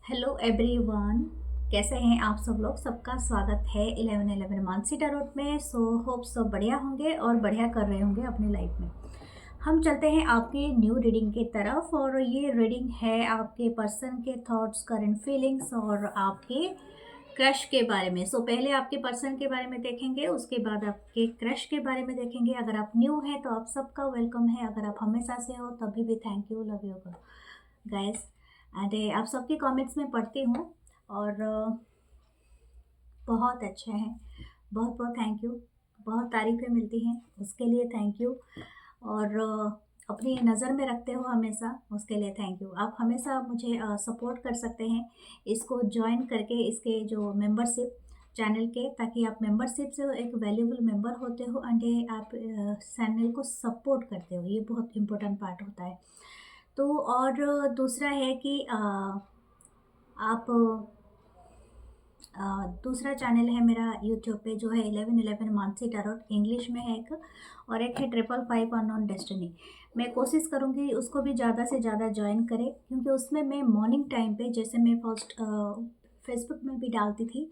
Hello everyone. कैसे हैं आप सब लोग। सबका स्वागत है 1111 मानसी टारोट में। होप सब बढ़िया होंगे और बढ़िया कर रहे होंगे अपनी लाइफ में। हम चलते हैं आपके न्यू रीडिंग की तरफ और ये रीडिंग है आपके पर्सन के थॉट्स, करंट फीलिंग्स और आपके क्रश के बारे में। पहले आपके पर्सन के बारे में देखेंगे, उसके बाद आपके क्रश के बारे में देखेंगे। अगर आप न्यू हैं तो आप सबका वेलकम है। अगर आप हमेशा से हो तभी भी thank you, love you guys. And आप सबके कमेंट्स में पढ़ती हूँ और बहुत अच्छे हैं। बहुत बहुत थैंक यू। बहुत तारीफ़ें मिलती हैं, उसके लिए थैंक यू। और अपनी नज़र में रखते हो हमेशा, उसके लिए थैंक यू। आप हमेशा मुझे सपोर्ट कर सकते हैं इसको ज्वाइन करके, इसके जो मेंबरशिप चैनल के, ताकि आप मेंबरशिप से एक वैल्यूबल मेंबर होते हो एंड आप चैनल को सपोर्ट करते हो। ये बहुत इम्पोर्टेंट पार्ट होता है। तो और दूसरा है कि आप दूसरा चैनल है मेरा यूट्यूब पे जो है 1111 मानसी टारोट, इंग्लिश में है एक, और एक है 555 अननोन डेस्टिनी। मैं कोशिश करूँगी उसको भी ज़्यादा से ज़्यादा ज्वाइन करें, क्योंकि उसमें मैं मॉर्निंग टाइम पे, जैसे मैं फर्स्ट फेसबुक में भी डालती थी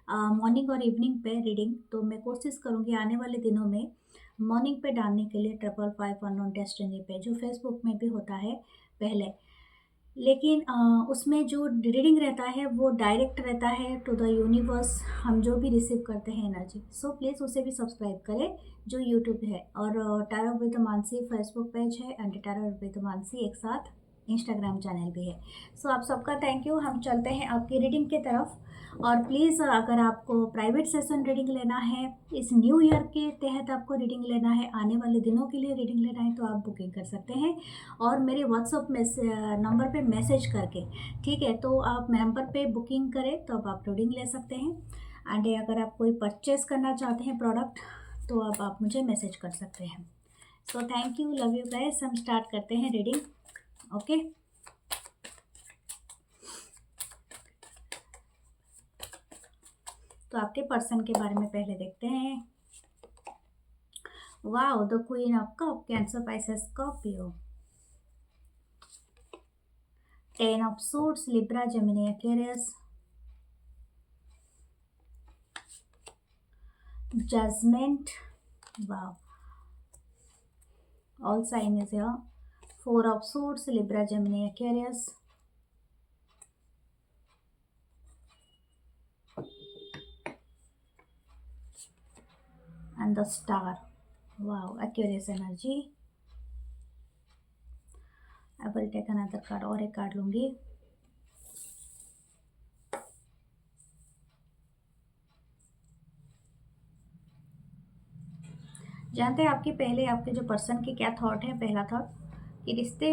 मॉर्निंग और इवनिंग पे रीडिंग, तो मैं कोशिश करूँगी आने वाले दिनों में मॉर्निंग पे डालने के लिए 555 अननोन डेस्टिनी पे, जो फेसबुक में भी होता है पहले। लेकिन उसमें जो रीडिंग रहता है वो डायरेक्ट रहता है टू द यूनिवर्स, हम जो भी रिसीव करते हैं एनर्जी। प्लीज़ उसे भी सब्सक्राइब करें जो यूट्यूब है। और tarot with Mansi Facebook page है एंड टैरो विद मानसी एक साथ इंस्टाग्राम चैनल भी है। आप सबका थैंक यू। हम चलते हैं आपकी रीडिंग की तरफ। और प्लीज़ अगर आपको प्राइवेट सेशन रीडिंग लेना है, इस न्यू ईयर के तहत आपको रीडिंग लेना है, आने वाले दिनों के लिए रीडिंग लेना है, तो आप बुकिंग कर सकते हैं और मेरे व्हाट्सअप नंबर पे मैसेज करके। ठीक है, तो आप नंबर पे बुकिंग करें तो अब आप रीडिंग ले सकते हैं। एंड अगर आप कोई परचेस करना चाहते हैं प्रोडक्ट, तो अब आप मुझे मैसेज कर सकते हैं। Thank you, love you guys. हम स्टार्ट करते हैं रीडिंग। ओके, तो आपके पर्सन के बारे में पहले देखते हैं। Wow, the queen of cup, Cancer, Pisces, Scorpio, 10 of suits, Libra, Gemini, Aquarius, judgement, wow, all sign is here, 4 of swords, Libra, Gemini, Aquarius, and the star. Wow, Aquarius energy. I will take another card, और एक card लूंगी। जानते हैं आपके पहले आपके जो person के क्या थॉट है। पहला थॉट कि रिश्ते,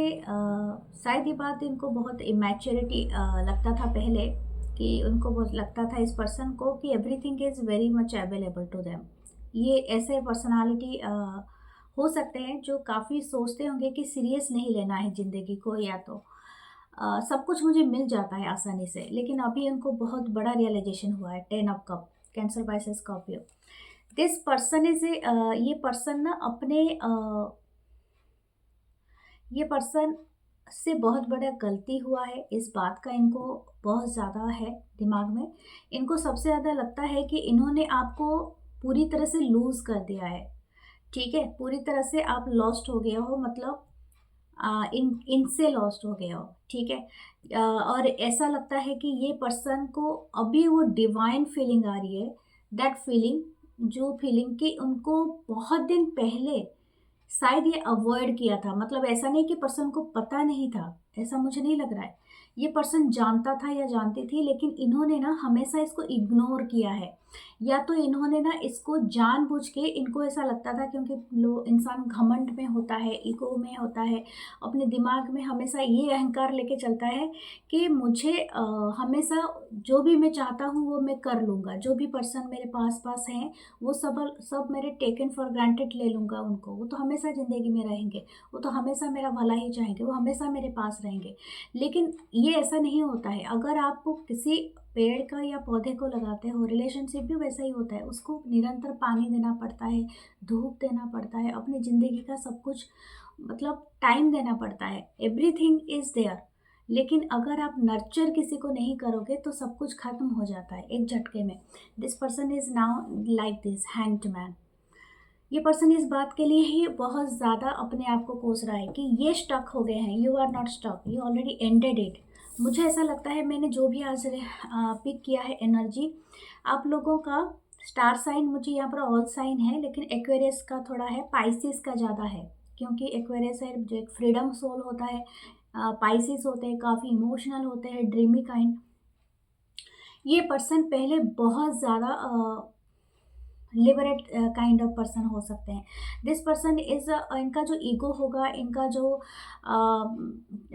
शायद ये बात इनको बहुत इमेच्योरिटी लगता था पहले, कि उनको बहुत लगता था इस पर्सन को कि everything is very much available to them. ये ऐसे पर्सनालिटी हो सकते हैं जो काफ़ी सोचते होंगे कि सीरियस नहीं लेना है ज़िंदगी को, या तो सब कुछ मुझे मिल जाता है आसानी से। लेकिन अभी उनको बहुत बड़ा रियलाइजेशन हुआ है। 10 of cup, Cancer, Pisces, Scorpio. This person is ये पर्सन ना अपने ये पर्सन से बहुत बड़ा गलती हुआ है, इस बात का इनको बहुत ज़्यादा है दिमाग में। इनको सबसे ज़्यादा लगता है कि इन्होंने आपको पूरी तरह से लूज़ कर दिया है। ठीक है, पूरी तरह से आप लॉस्ट हो गए हो, मतलब इनसे लॉस्ट हो गए हो। ठीक है, और ऐसा लगता है कि ये पर्सन को अभी वो डिवाइन फीलिंग आ रही है, दैट फीलिंग, जो फीलिंग कि उनको बहुत दिन पहले शायद ये अवॉइड किया था। मतलब ऐसा नहीं कि पर्सन को पता नहीं था, ऐसा मुझे नहीं लग रहा है। ये पर्सन जानता था या जानती थी, लेकिन इन्होंने ना हमेशा इसको इग्नोर किया है, या तो इन्होंने ना इसको जानबूझ के, इनको ऐसा लगता था, क्योंकि लोग, इंसान घमंड में होता है, ईगो में होता है, अपने दिमाग में हमेशा ये अहंकार लेके चलता है कि मुझे हमेशा जो भी मैं चाहता हूँ वो मैं कर लूँगा। जो भी पर्सन मेरे पास हैं वो सब सब मेरे टेकन फॉर ग्रांटेड ले लूँगा उनको। वो तो हमेशा ज़िंदगी में रहेंगे, वो तो हमेशा मेरा भला ही चाहेंगे, वो हमेशा मेरे पास रहेंगे। लेकिन ये ऐसा नहीं होता है। अगर आपको किसी पेड़ का या पौधे को लगाते हो, रिलेशनशिप भी वैसा ही होता है। उसको निरंतर पानी देना पड़ता है, धूप देना पड़ता है, अपनी ज़िंदगी का सब कुछ, मतलब टाइम देना पड़ता है। एवरीथिंग इज़ देयर, लेकिन अगर आप नर्चर किसी को नहीं करोगे तो सब कुछ खत्म हो जाता है एक झटके में। This person is now like this hanged man. ये पर्सन इस बात के लिए ही बहुत ज़्यादा अपने आप को कोस रहा है कि ये स्टक हो गए हैं। You are not stuck, you already ended it. मुझे ऐसा लगता है मैंने जो भी आज पिक किया है एनर्जी, आप लोगों का स्टार साइन मुझे यहाँ पर ऑल साइन है, लेकिन एक्वेरियस का थोड़ा है, पाइसिस का ज़्यादा है, क्योंकि एक्वेरियस है जो एक फ्रीडम सोल होता है, पाइसिस होते हैं काफ़ी इमोशनल होते हैं, ड्रीमी काइंड। ये पर्सन पहले बहुत ज़्यादा लिबरेट काइंड ऑफ पर्सन हो सकते हैं। दिस पर्सन इज इनका जो ईगो होगा, इनका जो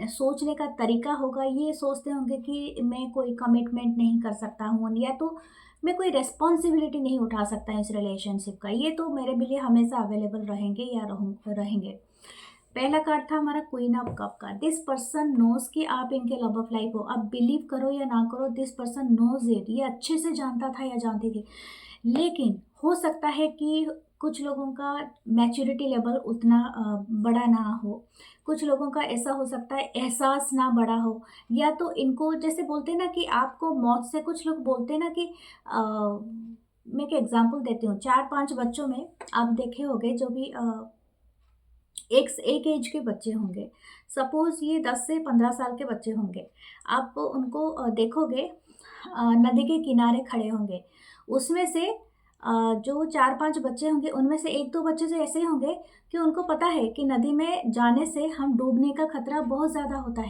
सोचने का तरीका होगा, ये सोचते होंगे कि मैं कोई कमिटमेंट नहीं कर सकता हूँ, या तो मैं कोई रेस्पॉन्सिबिलिटी नहीं उठा सकता इस रिलेशनशिप का, ये तो मेरे लिए हमेशा अवेलेबल रहेंगे या रहेंगे। पहला कार्ड था हमारा क्वीन ऑफ कप का। दिस पर्सन नोज कि आप इनके लव ऑफ लाइफ हो। आप बिलीव करो या ना करो, दिस पर्सन नोज इट, ये अच्छे से जानता था या जानती थी। लेकिन हो सकता है कि कुछ लोगों का मैच्योरिटी लेवल उतना बड़ा ना हो, कुछ लोगों का ऐसा हो सकता है एहसास ना बड़ा हो, या तो इनको जैसे बोलते हैं ना कि आपको मौत से, कुछ लोग बोलते हैं ना कि मैं एक एग्जांपल देती हूँ। 4-5 बच्चों में आप देखे होंगे जो भी एक एज के बच्चे होंगे, सपोज़ ये 10 से 15 साल के बच्चे होंगे, आप उनको देखोगे नदी के किनारे खड़े होंगे, उसमें से जो 4-5 बच्चे होंगे उनमें से 1-2 बच्चे तो ऐसे होंगे कि उनको पता है कि नदी में जाने से हम डूबने का खतरा बहुत ज़्यादा होता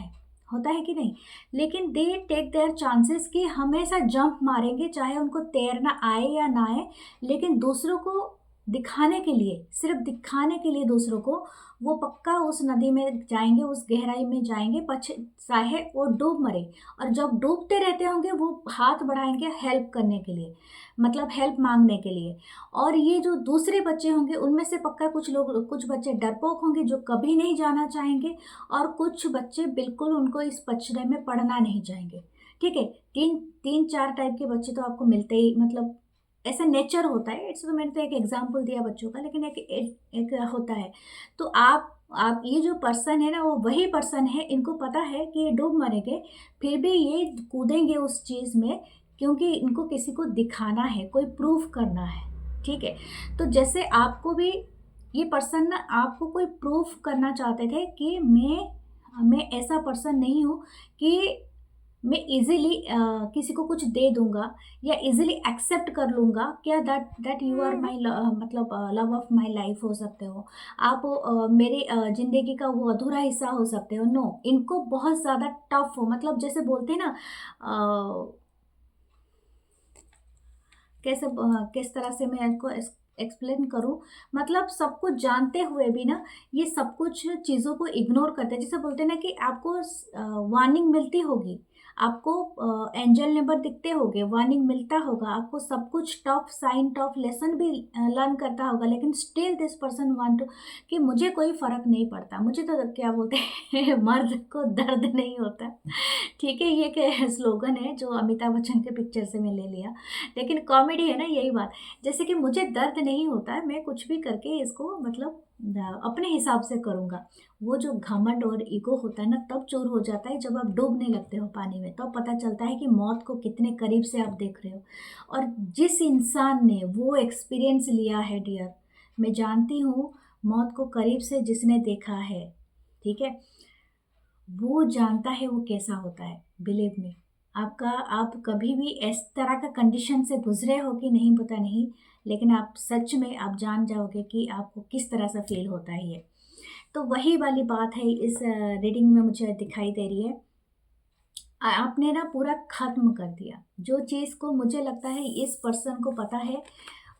है कि नहीं? लेकिन दे टेक देयर चांसेस कि हमेशा जंप मारेंगे, चाहे उनको तैरना आए या ना आए, लेकिन दूसरों को दिखाने के लिए, सिर्फ दिखाने के लिए दूसरों को, वो पक्का उस नदी में जाएंगे, उस गहराई में जाएंगे, चाहे वो डूब मरे। और जब डूबते रहते होंगे वो हाथ बढ़ाएंगे हेल्प करने के लिए, मतलब हेल्प मांगने के लिए। और ये जो दूसरे बच्चे होंगे उनमें से पक्का कुछ बच्चे डरपोक होंगे जो कभी नहीं जाना चाहेंगे, और कुछ बच्चे बिल्कुल उनको इस पचड़े में पड़ना नहीं चाहेंगे। ठीक है, तीन चार टाइप के बच्चे तो आपको मिलते ही, मतलब ऐसा नेचर होता है। इट्स तो मैंने तो एक एग्जांपल दिया बच्चों का, लेकिन एक होता है। तो आप ये जो पर्सन है ना, वो वही पर्सन है, इनको पता है कि ये डूब मरेंगे, फिर भी ये कूदेंगे उस चीज़ में, क्योंकि इनको किसी को दिखाना है, कोई प्रूफ करना है। ठीक है, तो जैसे आपको भी ये पर्सन ना, आपको कोई प्रूफ करना चाहते थे कि मैं ऐसा पर्सन नहीं हूँ कि मैं इजीली किसी को कुछ दे दूंगा या इजीली एक्सेप्ट कर लूंगा, क्या दैट यू आर माई, मतलब लव ऑफ माई लाइफ हो सकते हो आप, मेरे जिंदगी का वो अधूरा हिस्सा हो सकते हो। नो, इनको बहुत ज़्यादा टफ हो, मतलब जैसे बोलते हैं ना, किस तरह से मैं इनको एक्सप्लेन करूं, मतलब सब कुछ जानते हुए भी ना ये सब कुछ चीज़ों को इग्नोर करते हैं। जैसे बोलते हैं ना कि आपको वार्निंग मिलती होगी, आपको एंजल नंबर दिखते होंगे, वार्निंग मिलता होगा, आपको सब कुछ टफ साइन, टफ लेसन भी लर्न करता होगा, लेकिन still this person want to कि मुझे कोई फ़र्क नहीं पड़ता, मुझे तो क्या बोलते हैं मर्द को दर्द नहीं होता। ठीक है, ये क्या स्लोगन है जो अमिताभ बच्चन के पिक्चर से मैं ले लिया, लेकिन कॉमेडी है ना यही बात। जैसे कि मुझे दर्द नहीं होता है, मैं कुछ भी करके इसको मतलब अपने हिसाब से करूँगा। वो जो घमंड और ईगो होता है ना, तब चूर हो जाता है जब आप डूबने लगते हो पानी में, तब पता चलता है कि मौत को कितने करीब से आप देख रहे हो। और जिस इंसान ने वो एक्सपीरियंस लिया है डियर, मैं जानती हूँ मौत को करीब से जिसने देखा है, ठीक है, वो जानता है वो कैसा होता है। बिलीव मी, आप कभी भी इस तरह का कंडीशन से गुजरे हो कि नहीं पता नहीं, लेकिन आप सच में आप जान जाओगे कि आपको किस तरह से फील होता है ये। तो वही वाली बात है इस रीडिंग में मुझे दिखाई दे रही है। आपने ना पूरा खत्म कर दिया जो चीज़ को, मुझे लगता है इस पर्सन को पता है,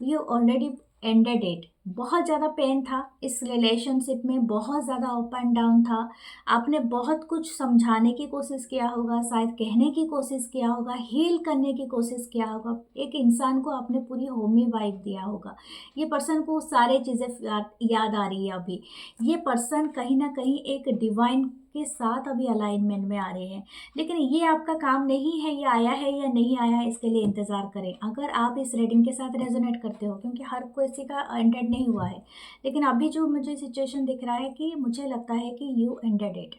ये ऑलरेडी एंडेड इट। बहुत ज़्यादा पेन था इस रिलेशनशिप में, बहुत ज़्यादा अप एंड डाउन था। आपने बहुत कुछ समझाने की कोशिश किया होगा, शायद कहने की कोशिश किया होगा, हील करने की कोशिश किया होगा। एक इंसान को आपने पूरी होमी वाइब दिया होगा। ये पर्सन को सारी चीज़ें याद आ रही है अभी। ये पर्सन कहीं ना कहीं एक डिवाइन के साथ अभी अलाइनमेंट में आ रहे हैं, लेकिन ये आपका काम नहीं है, ये आया है या नहीं आया इसके लिए इंतज़ार करें। अगर आप इस रीडिंग के साथ रेजोनेट करते हो, क्योंकि हर किसी का एंडेड नहीं हुआ है, लेकिन अभी जो मुझे सिचुएशन दिख रहा है कि मुझे लगता है कि यू एंडेड इट।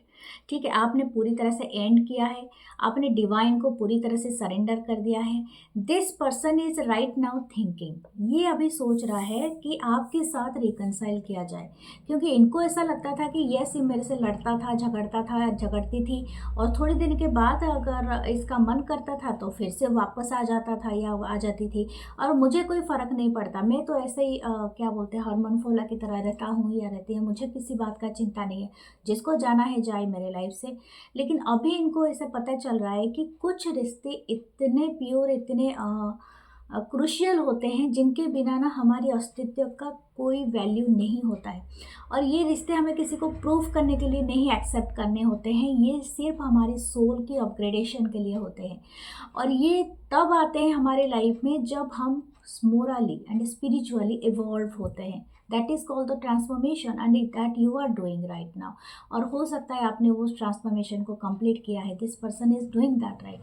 ठीक है, आपने पूरी तरह से एंड किया है, आपने डिवाइन को पूरी तरह से सरेंडर कर दिया है। This person is right now thinking, ये अभी सोच रहा है कि आपके साथ रिकनसाइल किया जाए, क्योंकि इनको ऐसा लगता था कि यस ये मेरे से लड़ता था, झगड़ता था, झगड़ती थी, और थोड़े दिन के बाद अगर इसका मन करता था तो फिर से वापस आ जाता था या आ जाती थी, और मुझे कोई फ़र्क नहीं पड़ता, मैं तो ऐसे ही क्या बोलते हैं हार्मोन फोला की तरह रहता हूँ या रहती है, मुझे किसी बात का चिंता नहीं है, जिसको जाना है जाए मेरे लाइफ से। लेकिन अभी इनको ऐसे पता चल रहा है कि कुछ रिश्ते इतने प्योर, इतने क्रुशियल होते हैं जिनके बिना ना हमारी अस्तित्व का कोई वैल्यू नहीं होता है, और ये रिश्ते हमें किसी को प्रूफ करने के लिए नहीं एक्सेप्ट करने होते हैं, ये सिर्फ हमारी सोल की अपग्रेडेशन के लिए होते हैं, और ये तब आते हैं हमारे लाइफ में जब हम मोरली एंड स्पिरिचुअली इवॉल्व होते हैं। That is called the transformation and that you are doing right now. और हो सकता है आपने वो ट्रांसफॉर्मेशन को कंप्लीट किया है, this person is doing that right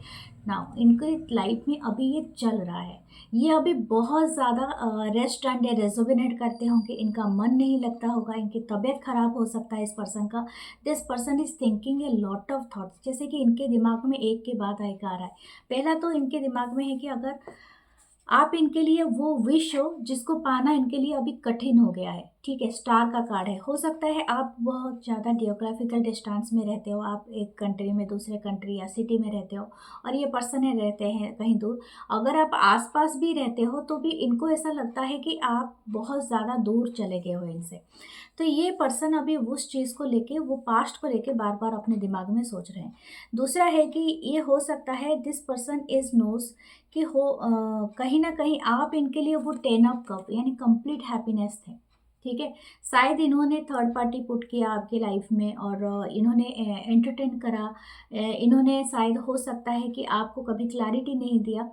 now, इनके लाइफ में अभी ये चल रहा है, ये अभी बहुत ज़्यादा रेस्ट एंड रेजोविनेट करते होंगे, इनका मन नहीं लगता होगा, इनकी तबीयत खराब हो सकता है इस पर्सन का। This person is thinking a lot of thoughts, जैसे कि इनके दिमाग में एक के बाद एक आ रहा है। पहला तो इनके दिमाग में है कि अगर आप इनके लिए वो विश हो जिसको पाना इनके लिए अभी कठिन हो गया है, ठीक है, स्टार का कार्ड है। हो सकता है आप बहुत ज़्यादा जियोग्राफिकल डिस्टेंस में रहते हो, आप एक कंट्री में दूसरे कंट्री या सिटी में रहते हो, और ये पर्सन है रहते हैं कहीं दूर। अगर आप आसपास भी रहते हो तो भी इनको ऐसा लगता है कि आप बहुत ज़्यादा दूर चले गए हो इनसे। तो ये पर्सन अभी उस चीज़ को लेके, वो पास्ट को लेके बार बार अपने दिमाग में सोच रहे हैं। दूसरा है कि ये हो सकता है दिस पर्सन इज नोस कि कहीं ना कहीं आप इनके लिए वो 10 ऑफ कप यानी कंप्लीट हैप्पीनेस थे, ठीक है। शायद इन्होंने थर्ड पार्टी पुट किया आपकी लाइफ में, और इन्होंने एंटरटेन करा, इन्होंने शायद हो सकता है कि आपको कभी क्लैरिटी नहीं दिया,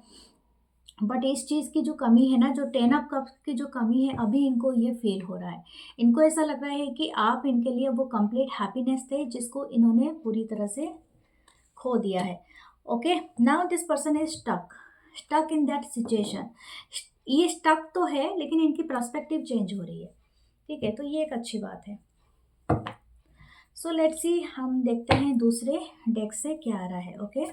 बट इस चीज़ की जो कमी है ना, जो 10 ऑफ कप की जो कमी है, अभी इनको ये फील हो रहा है। इनको ऐसा लग रहा है कि आप इनके लिए वो कंप्लीट हैप्पीनेस थे जिसको इन्होंने पूरी तरह से खो दिया है। Okay, now this person is stuck in that situation. ये स्टक तो है लेकिन इनकी पर्सपेक्टिव चेंज हो रही है, ठीक है, तो ये एक अच्छी बात है। सो लेट्स सी, हम देखते हैं दूसरे डेक से क्या आ रहा है। ओके,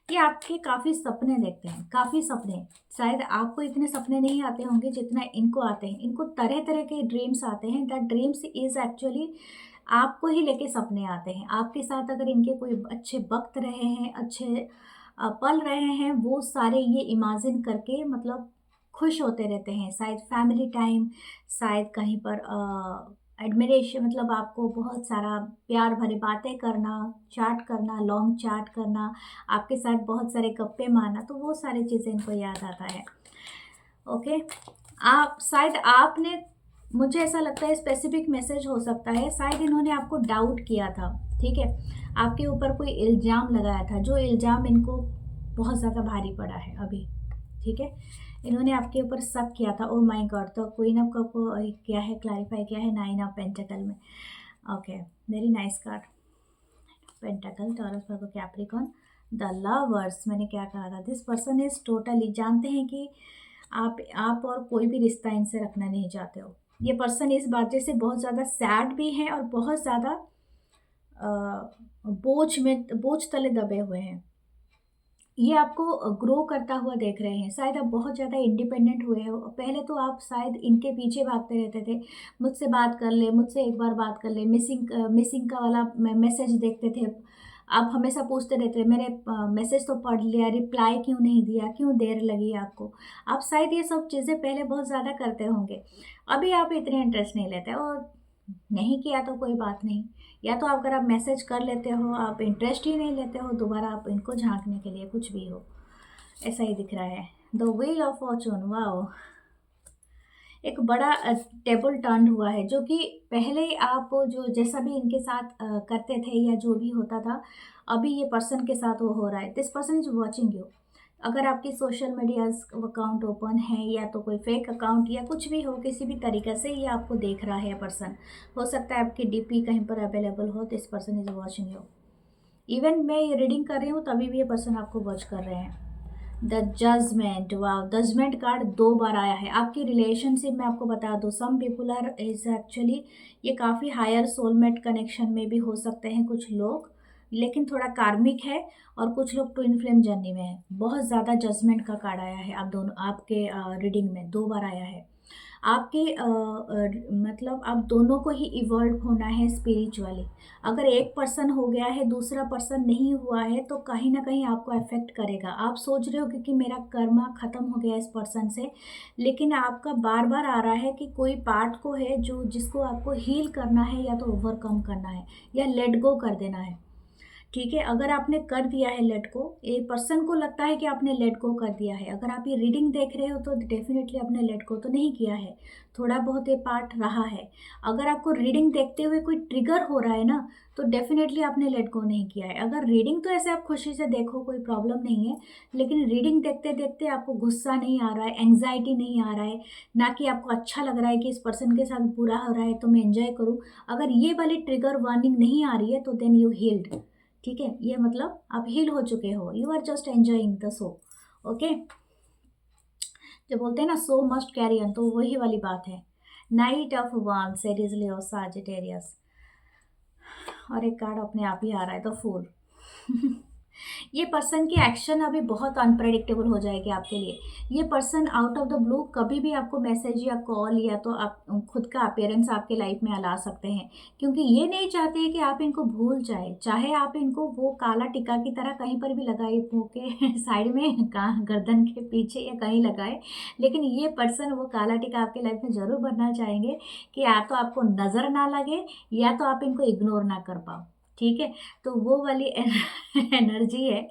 ये आपके काफ़ी सपने देखते हैं, काफ़ी सपने। शायद आपको इतने सपने नहीं आते होंगे जितना इनको आते हैं। इनको तरह तरह के ड्रीम्स आते हैं, दैट ड्रीम्स इज़ एक्चुअली आपको ही लेके सपने आते हैं। आपके साथ अगर इनके कोई अच्छे वक्त रहे हैं, अच्छे पल रहे हैं, वो सारे ये इमेजिन करके मतलब खुश होते रहते हैं। शायद फैमिली टाइम, शायद कहीं पर एडमिरेशन, मतलब आपको बहुत सारा प्यार भरे बातें करना, चैट करना, लॉन्ग चैट करना, आपके साथ बहुत सारे गप्पे मारना, तो वो सारी चीज़ें इनको याद आता है। ओके, आप शायद आपने, मुझे ऐसा लगता है स्पेसिफिक मैसेज हो सकता है, शायद इन्होंने आपको डाउट किया था, ठीक है, आपके ऊपर कोई इल्ज़ाम लगाया था, जो इल्ज़ाम इनको बहुत ज़्यादा भारी पड़ा है अभी, ठीक है। इन्होंने आपके ऊपर शक किया था। ओ माय गॉड, तो क्वीन ऑफ कप क्या है, क्लैरिफाई क्या है 9 ऑफ पेंटेकल में। Okay, very nice card, pentacle, Taurus, Virgo, Capricorn, the lovers. मैंने क्या कहा था, दिस पर्सन इज टोटली, जानते हैं कि आप और कोई भी रिश्ता इनसे रखना नहीं चाहते हो। ये पर्सन इस बात से बहुत ज़्यादा सैड भी है और बहुत ज़्यादा बोझ तले दबे हुए हैं। ये आपको ग्रो करता हुआ देख रहे हैं। शायद आप बहुत ज़्यादा इंडिपेंडेंट हुए हो। पहले तो आप शायद इनके पीछे भागते रहते थे, मुझसे बात कर ले, मुझसे एक बार बात कर ले, मिसिंग का वाला मैसेज देखते थे। आप हमेशा पूछते रहते थे, मेरे मैसेज तो पढ़ लिया, रिप्लाई क्यों नहीं दिया, क्यों देर लगी आपको। आप शायद ये सब चीज़ें पहले बहुत ज़्यादा करते होंगे, अभी आप इतने इंटरेस्ट नहीं लेते, और नहीं किया तो कोई बात नहीं। या तो अगर आप मैसेज कर लेते हो, आप इंटरेस्ट ही नहीं लेते हो दोबारा आप इनको झांकने के लिए, कुछ भी हो, ऐसा ही दिख रहा है। The wheel of Fortune, wow, एक बड़ा टेबल टर्न हुआ है, जो कि पहले आप जो जैसा भी इनके साथ करते थे या जो भी होता था, अभी ये पर्सन के साथ वो हो रहा है। This person is watching you. अगर आपकी सोशल मीडिया अकाउंट ओपन है या तो कोई फेक अकाउंट या कुछ भी हो, किसी भी तरीके से ये आपको देख रहा है पर्सन। हो सकता है आपकी डीपी कहीं पर अवेलेबल हो, this person is watching you. Even मैं ये रीडिंग कर रही हूँ तभी भी ये पर्सन आपको वॉच कर रहे हैं। द जजमेंट, वाह, जजमेंट कार्ड 2 बार आया है। आपकी रिलेशनशिप में आपको बता दो, सम पीपुल आर इज एक्चुअली, ये काफ़ी हायर सोलमेट कनेक्शन में भी हो सकते हैं कुछ लोग, लेकिन थोड़ा कार्मिक है। और कुछ लोग ट्विन फ्लेम जर्नी में है। बहुत ज़्यादा जजमेंट का कार्ड आया है आप दोनों, आपके रीडिंग में 2 बार आया है। आपके मतलब आप दोनों को ही इवॉल्व होना है स्पिरिचुअली। अगर एक पर्सन हो गया है, दूसरा पर्सन नहीं हुआ है, तो कहीं ना कहीं आपको अफेक्ट करेगा। आप सोच रहे हो कि मेरा कर्मा ख़त्म हो गया इस पर्सन से, लेकिन आपका बार बार आ रहा है कि कोई पार्ट को है जो जिसको आपको हील करना है, या तो ओवरकम करना है, या लेट गो कर देना है। ठीक है, अगर आपने कर दिया है लेट को, ए पर्सन को लगता है कि आपने लेट को कर दिया है। अगर आप ये रीडिंग देख रहे हो तो डेफिनेटली आपने लेट को तो नहीं किया है, थोड़ा बहुत ये पार्ट रहा है। अगर आपको रीडिंग देखते हुए कोई ट्रिगर हो रहा है ना, तो डेफिनेटली आपने लेट को नहीं किया है। अगर रीडिंग तो ऐसे आप खुशी से देखो, कोई प्रॉब्लम नहीं है, लेकिन रीडिंग देखते देखते आपको गुस्सा नहीं आ रहा है, एंग्जाइटी नहीं आ रहा है, ना कि आपको अच्छा लग रहा है कि इस पर्सन के साथ बुरा हो रहा है तो मैं एंजॉय करूँ। अगर ये वाली ट्रिगर वार्निंग नहीं आ रही है तो देन यू हील्ड। ठीक है, ये मतलब आप हील हो चुके हो, you are just enjoying the show. Okay, जो बोलते हैं ना सो मस्ट कैरी ऑन, तो वही वाली बात है। Night of wands, Aries Leo Sagittarius, और एक कार्ड अपने आप ही आ रहा है, द फूल। ये पर्सन की एक्शन अभी बहुत अनप्रेडिक्टेबल हो जाएगी आपके लिए। ये person out of the blue कभी भी आपको मैसेज या कॉल, या तो आप खुद का अपेयरेंस आपके लाइफ में ला सकते हैं, क्योंकि ये नहीं चाहते कि आप इनको भूल जाए। चाहे आप इनको वो काला टिक्का की तरह कहीं पर भी लगाए, मुँह के साइड में, कहाँ गर्दन के पीछे या कहीं लगाए, लेकिन ये पर्सन वो काला टिक्का आपके लाइफ में ज़रूर बनना चाहेंगे कि या तो आपको नज़र ना लगे, या तो आप इनको इग्नोर ना कर पाओ। ठीक है, तो वो वाली एनर्जी है।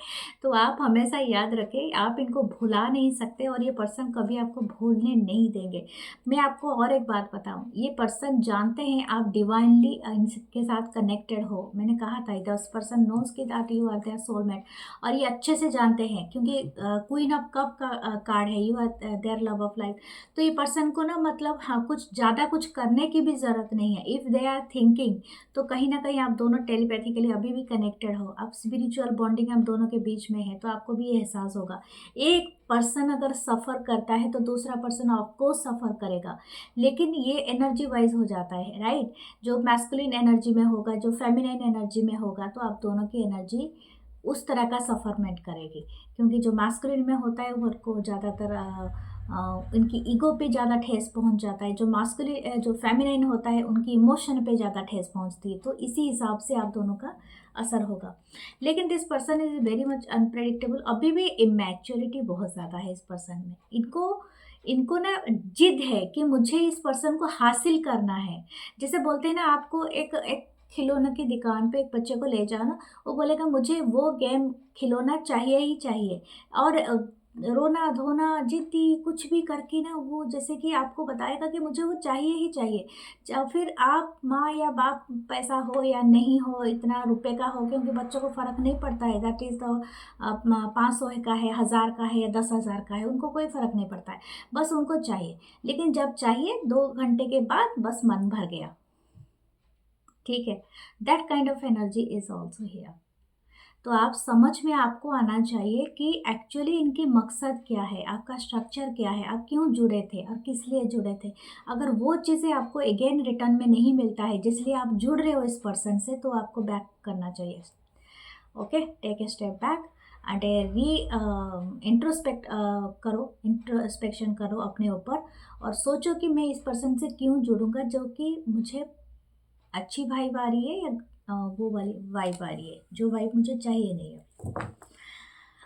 तो आप हमेशा याद रखें, आप इनको भुला नहीं सकते, और ये पर्सन कभी आपको भूलने नहीं देंगे। मैं आपको और एक बात बताऊं, ये पर्सन जानते हैं आप डिवाइनली इनके साथ कनेक्टेड हो। मैंने कहा था 10% नोज के that you are their soulmate, और ये अच्छे से जानते हैं, क्योंकि क्वीन ऑफ कप का कार्ड है, you are their love of life. तो ये पर्सन को ना, मतलब हाँ, कुछ ज़्यादा कुछ करने की भी ज़रूरत नहीं है। इफ़ दे आर थिंकिंग, तो कहीं ना कहीं आप दोनों टेलीपैथिकली अभी भी कनेक्टेड हो, आप स्पिरिचुअल बॉन्डिंग आप दोनों के बीच में है, तो आपको भी ये एहसास होगा। एक पर्सन अगर सफ़र करता है तो दूसरा पर्सन आपको सफ़र करेगा, लेकिन ये एनर्जी वाइज हो जाता है, राइट। जो मैस्कुलिन एनर्जी में होगा, जो फेमिनाइन एनर्जी में होगा, तो आप दोनों की एनर्जी उस तरह का सफ़रमेंट करेगी। क्योंकि जो मैस्कुलिन में होता है वो को ज़्यादातर उनकी ईगो पे ज़्यादा ठेस पहुंच जाता है, जो मास्कुलिन जो फेमिनाइन होता है उनकी इमोशन पे ज़्यादा ठेस पहुंचती है। तो इसी हिसाब से आप दोनों का असर होगा। लेकिन this person is very much unpredictable. अभी भी इमेच्योरिटी बहुत ज़्यादा है इस पर्सन में। इनको इनको ना जिद है कि मुझे इस पर्सन को हासिल करना है। जैसे बोलते हैं ना, आपको एक एक खिलौने की दुकान पे एक बच्चे को ले जाओ ना, वो बोलेगा मुझे वो गेम खिलौना चाहिए ही चाहिए, और रोना धोना जिद्दी कुछ भी करके ना, वो जैसे कि आपको बताएगा कि मुझे वो चाहिए ही चाहिए। फिर आप माँ या बाप, पैसा हो या नहीं हो, इतना रुपए का हो, क्योंकि बच्चों को फ़र्क नहीं पड़ता है, दैट इज़ द 500 का है, 1000 का है या 10,000 का है, उनको कोई फ़र्क नहीं पड़ता है, बस उनको चाहिए। लेकिन जब चाहिए 2 घंटे के बाद बस मन भर गया। ठीक है, that kind of energy is also here. तो आप समझ में आपको आना चाहिए कि एक्चुअली इनकी मकसद क्या है, आपका स्ट्रक्चर क्या है, आप क्यों जुड़े थे और किस लिए जुड़े थे। अगर वो चीज़ें आपको अगेन रिटर्न में नहीं मिलता है जिसलिए आप जुड़ रहे हो इस पर्सन से, तो आपको बैक करना चाहिए। Okay, take a step back and re introspect करो, इंट्रोस्पेक्शन करो अपने ऊपर, और सोचो कि मैं इस पर्सन से क्यों जुड़ूंगा, जो कि मुझे अच्छी वाइब आ रही है, या वो वाली वाइब आ रही है जो वाइब मुझे चाहिए नहीं है।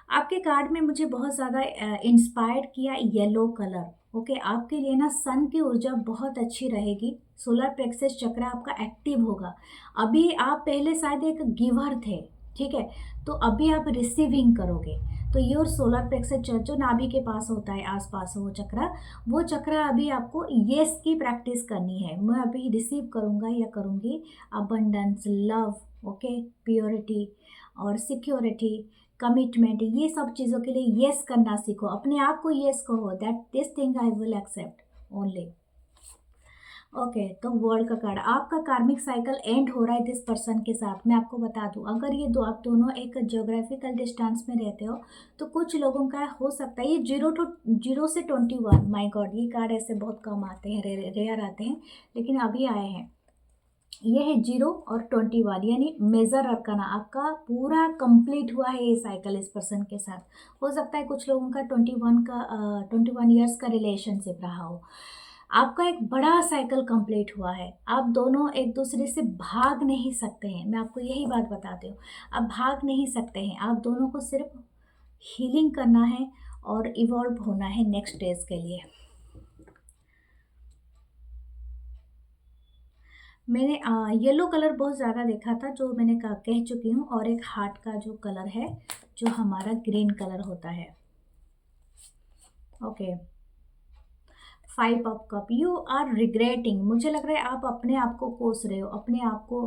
आपके कार्ड में मुझे बहुत ज़्यादा इंस्पायर्ड किया येलो कलर। ओके, आपके लिए ना सन की ऊर्जा बहुत अच्छी रहेगी, सोलर प्लेक्सस चक्र आपका एक्टिव होगा। अभी आप पहले शायद एक गिवर थे, ठीक है, तो अभी आप रिसीविंग करोगे। तो योर सोलर प्लेक्सस चक्र जो नाभि के पास होता है, आसपास वो चक्र अभी आपको येस की प्रैक्टिस करनी है। मैं अभी रिसीव करूँगा या करूँगी अबंडेंस, लव, ओके, प्योरिटी और सिक्योरिटी, कमिटमेंट, ये सब चीज़ों के लिए येस करना सीखो। अपने आप को येस कहो, that this thing I will accept only. Okay, तो वर्ल्ड का कार्ड, आपका कार्मिक साइकिल एंड हो रहा है दिस पर्सन के साथ। मैं आपको बता दूं, अगर ये दो आप दोनों एक ज्योग्राफिकल डिस्टेंस में रहते हो तो कुछ लोगों का हो सकता है ये 0 से 21, माय गॉड, ये कार्ड ऐसे बहुत कम आते हैं, रेयर आते हैं, लेकिन अभी आए हैं। ये है 0 और 21, यानी मेजर अरकाना, आपका पूरा कंप्लीट हुआ है ये साइकिल इस पर्सन के साथ। हो सकता है कुछ लोगों का 21 ईयर्स का रिलेशनशिप रहा हो। आपका एक बड़ा साइकिल कंप्लीट हुआ है। आप दोनों एक दूसरे से भाग नहीं सकते हैं, मैं आपको यही बात बताती हूँ। आप भाग नहीं सकते हैं, आप दोनों को सिर्फ हीलिंग करना है और इवॉल्व होना है नेक्स्ट स्टेज के लिए। मैंने येलो कलर बहुत ज़्यादा देखा था, जो मैंने कह चुकी हूँ, और एक हार्ट का जो कलर है, जो हमारा ग्रीन कलर होता है। Okay, 5 of cup, you are regretting, मुझे लग रहा है आप अपने आप को कोस रहे हो, अपने आप को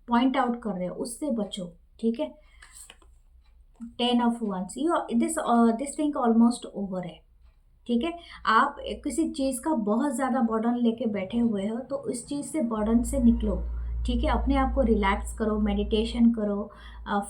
पॉइंट आउट कर रहे हो, उससे बचो, ठीक है। 10 of wands, you this thing almost over है, ठीक है। आप किसी चीज़ का बहुत ज़्यादा बर्डन लेके बैठे हुए हो, तो इस चीज़ से, बर्डन से निकलो, ठीक है। अपने आप को रिलैक्स करो, मेडिटेशन करो,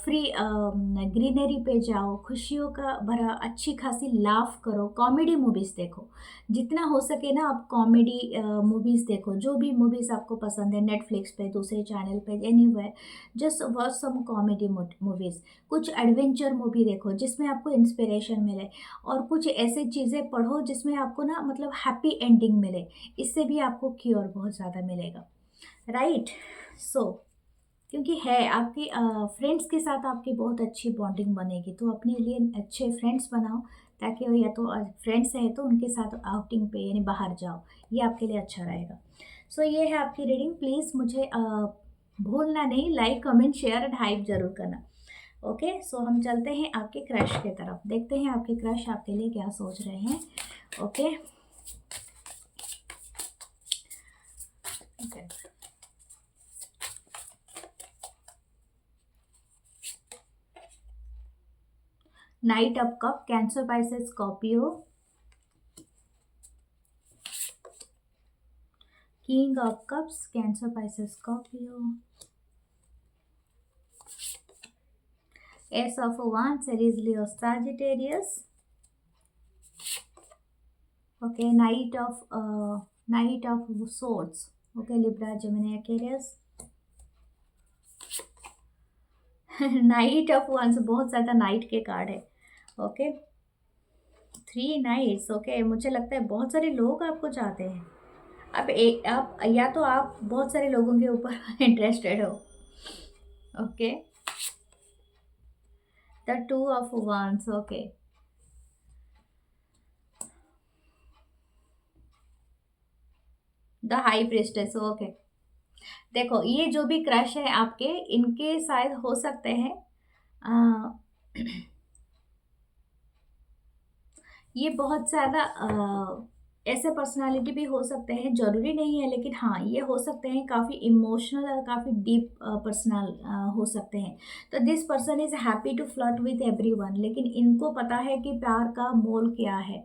फ्री ग्रीनरी पे जाओ, खुशियों का भरा अच्छी खासी लाफ करो, कॉमेडी मूवीज़ देखो, जितना हो सके ना आप कॉमेडी मूवीज़ देखो, जो भी मूवीज़ आपको पसंद है, नेटफ्लिक्स पे, दूसरे चैनल पे, anywhere, just watch some comedy movies. कुछ एडवेंचर मूवी देखो जिसमें आपको इंस्पिरेशन मिले, और कुछ ऐसी चीज़ें पढ़ो जिसमें आपको ना मतलब हैप्पी एंडिंग मिले, इससे भी आपको क्योर बहुत ज़्यादा मिलेगा, राइट। सो क्योंकि है आपकी फ्रेंड्स के साथ आपकी बहुत अच्छी बॉन्डिंग बनेगी, तो अपने लिए अच्छे फ्रेंड्स बनाओ, ताकि वो, या तो फ्रेंड्स है तो उनके साथ आउटिंग पे यानी बाहर जाओ, ये आपके लिए अच्छा रहेगा। सो ये है आपकी रीडिंग, प्लीज़ मुझे भूलना नहीं, like comment share and hype जरूर करना। ओके, सो हम चलते हैं आपके क्रश के तरफ, देखते हैं आपके क्रश आपके लिए क्या सोच रहे हैं। Okay, night of cup, Cancer, Pisces, Scorpio, king of cups, cancer, Pisces, Scorpio, S of wands, Aries, Leo, Sagittarius. Okay, knight of swords. Okay, Libra, Gemini, Aquarius. Night of wands, बहुत ज़्यादा night के card है। Okay, 3 nights. Okay, मुझे लगता है बहुत सारे लोग आपको चाहते हैं। आप या तो आप बहुत सारे लोगों के ऊपर इंटरेस्टेड हो। Okay, the 2 of wands। Okay, the high priestess. Okay, देखो ये जो भी क्रश है आपके, इनके शायद हो सकते हैं ये बहुत ज़्यादा ऐसे पर्सनालिटी भी हो सकते हैं, ज़रूरी नहीं है, लेकिन हाँ ये हो सकते हैं काफ़ी इमोशनल और काफ़ी डीप पर्सनल हो सकते हैं। तो this person is happy to flirt with everyone, लेकिन इनको पता है कि प्यार का मोल क्या है।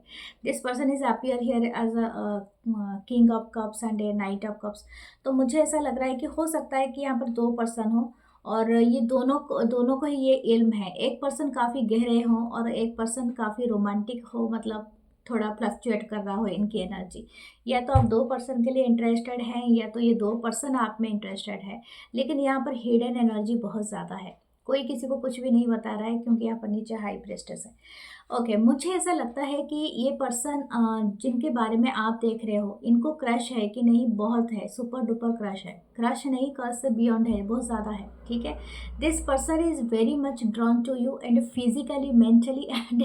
This person is appear here as a king of cups and a knight of cups. तो मुझे ऐसा लग रहा है कि हो सकता है कि यहाँ पर 2 पर्सन हो, और ये दोनों को ही ये इल्म है। एक पर्सन काफ़ी गहरे हो और एक पर्सन काफ़ी रोमांटिक हो, मतलब थोड़ा फ्लक्चुएट कर रहा हो इनकी एनर्जी। या तो आप 2 पर्सन के लिए इंटरेस्टेड हैं, या तो ये 2 पर्सन आप में इंटरेस्टेड है, लेकिन यहाँ पर हिडन एनर्जी बहुत ज़्यादा है। कोई किसी को कुछ भी नहीं बता रहा है, क्योंकि यहाँ पर नीचे हाई प्रेस्टेस है। ओके, मुझे ऐसा लगता है कि ये पर्सन जिनके बारे में आप देख रहे हो, इनको क्रश है कि नहीं, बहुत है, सुपर डुपर क्रश है। क्रश नहीं, क्रश से बियॉन्ड है, बहुत ज़्यादा है, ठीक है। This person is very much drawn to you and physically, mentally and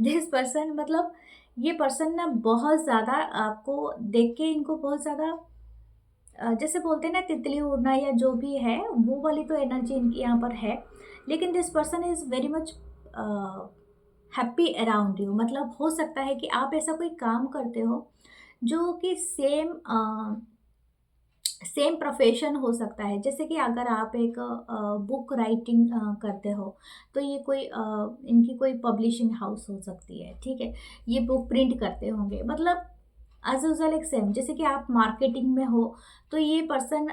this person, मतलब ये पर्सन ना बहुत ज़्यादा आपको देख के, इनको बहुत ज़्यादा जैसे बोलते हैं ना तितली उड़ना या जो भी है, वो वाली तो एनर्जी इनकी यहाँ पर है। लेकिन this person is very much happy around you, मतलब हो सकता है कि आप ऐसा कोई काम करते हो जो कि सेम प्रोफेशन हो सकता है। जैसे कि अगर आप एक बुक राइटिंग करते हो, तो ये कोई इनकी कोई पब्लिशिंग हाउस हो सकती है, ठीक है। ये बुक प्रिंट करते होंगे, मतलब एज यूजल एक सेम, जैसे कि आप मार्केटिंग में हो तो ये पर्सन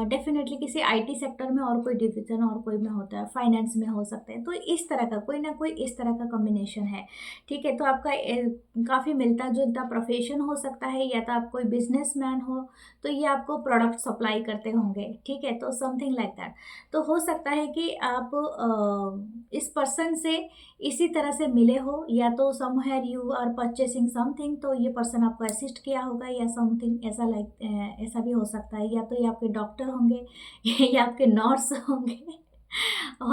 डेफिनेटली किसी आईटी सेक्टर में और कोई डिवीजन और कोई में होता है, फाइनेंस में हो सकते हैं, तो इस तरह का कोई ना कोई इस तरह का कॉम्बिनेशन है। ठीक है, तो आपका काफ़ी मिलता जुलता प्रोफेशन हो सकता है, या तो आप कोई बिजनेसमैन हो तो ये आपको प्रोडक्ट सप्लाई करते होंगे। ठीक है, तो समथिंग लाइक दैट। तो हो सकता है कि आप इस पर्सन से इसी तरह से मिले हो, या तो somewhere you are purchasing something, तो ये पर्सन आपको असिस्ट किया होगा, या समथिंग ऐसा लाइक ऐसा भी हो सकता है, या तो ये आपके डॉक्टर होंगे या आपके नर्स होंगे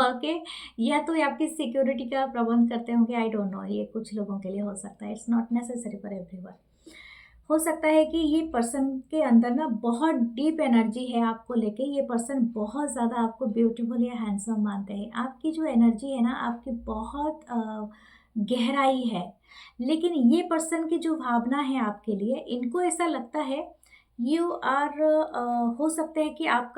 ओके, या तो ये आपकी सिक्योरिटी का प्रबंध करते होंगे, आई डोंट नो, ये कुछ लोगों के लिए हो सकता है, it's not necessary for everyone. हो सकता है कि ये पर्सन के अंदर ना बहुत डीप एनर्जी है आपको लेके, ये पर्सन बहुत ज़्यादा आपको ब्यूटीफुल या हैंडसम मानते हैं, आपकी जो एनर्जी है ना आपकी बहुत गहराई है। लेकिन ये पर्सन की जो भावना है आपके लिए, इनको ऐसा लगता है यू आर हो सकते हैं कि आप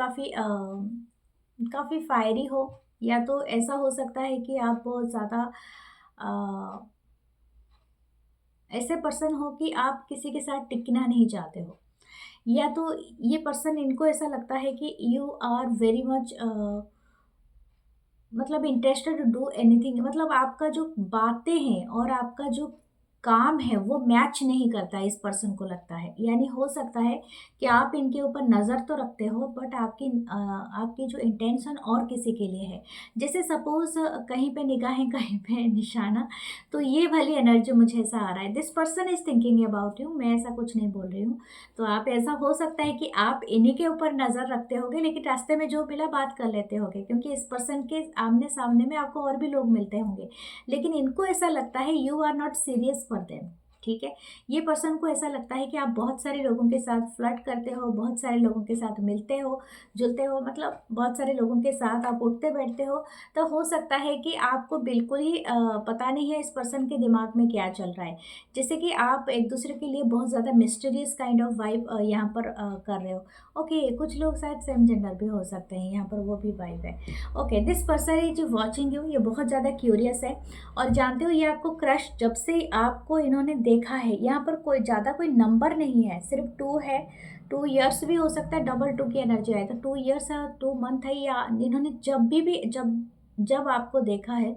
काफ़ी फायरी हो, या तो ऐसा हो सकता है कि आप बहुत ज़्यादा ऐसे पर्सन हो कि आप किसी के साथ टिकना नहीं चाहते हो, या तो ये पर्सन, इनको ऐसा लगता है कि यू आर वेरी मच मतलब इंटरेस्टेड टू डू एनीथिंग, मतलब आपका जो बातें हैं और आपका जो काम है वो मैच नहीं करता है, इस पर्सन को लगता है। यानी हो सकता है कि आप इनके ऊपर नज़र तो रखते हो, बट आपकी जो इंटेंशन और किसी के लिए है। जैसे सपोज कहीं पे निगाहें कहीं पे निशाना, तो ये वाली एनर्जी मुझे ऐसा आ रहा है, this person is thinking about you, मैं ऐसा कुछ नहीं बोल रही हूँ। तो आप, ऐसा हो सकता है कि आप इन्हीं के ऊपर नज़र रखते होगे, लेकिन रास्ते में जो मिला बात कर लेते होगे, क्योंकि इस पर्सन के आमने सामने में आपको और भी लोग मिलते होंगे, लेकिन इनको ऐसा लगता है you are not serious for them. ठीक है, ये पर्सन को ऐसा लगता है कि आप बहुत सारे लोगों के साथ फ्लर्ट करते हो, बहुत सारे लोगों के साथ मिलते हो जुलते हो, मतलब बहुत सारे लोगों के साथ आप उठते बैठते हो। तो हो सकता है कि आपको बिल्कुल ही पता नहीं है इस पर्सन के दिमाग में क्या चल रहा है, जैसे कि आप एक दूसरे के लिए बहुत ज़्यादा मिस्टीरियस काइंड ऑफ वाइब यहाँ पर कर रहे हो। ओके, कुछ लोग शायद सेम जेंडर भी हो सकते हैं, यहाँ पर वो भी वाइब है। Okay, this person is watching you, ये बहुत ज़्यादा क्यूरियस है, और जानते हो ये आपको क्रश, जब से आपको इन्होंने देखा है, यहाँ पर कोई ज़्यादा कोई नंबर नहीं है, सिर्फ 2 है। 2 ईयर्स भी हो सकता है, डबल 2 की एनर्जी आए तो 2 ईयर्स है, 2 मंथ है, या इन्होंने जब भी जब जब आपको देखा है,